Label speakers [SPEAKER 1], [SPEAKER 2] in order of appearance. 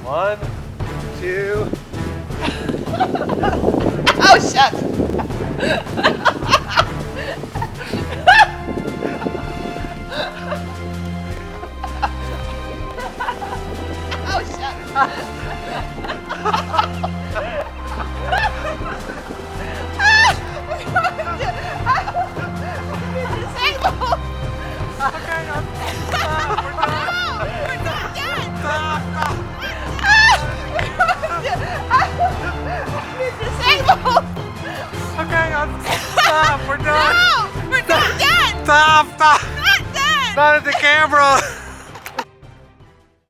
[SPEAKER 1] 1, 2.
[SPEAKER 2] Oh, shucks. Oh, shucks.
[SPEAKER 1] Okay, we're done. Okay, stop. We're done.
[SPEAKER 2] No, we're not done.
[SPEAKER 1] Stop.
[SPEAKER 2] Not done.
[SPEAKER 1] Not at the camera.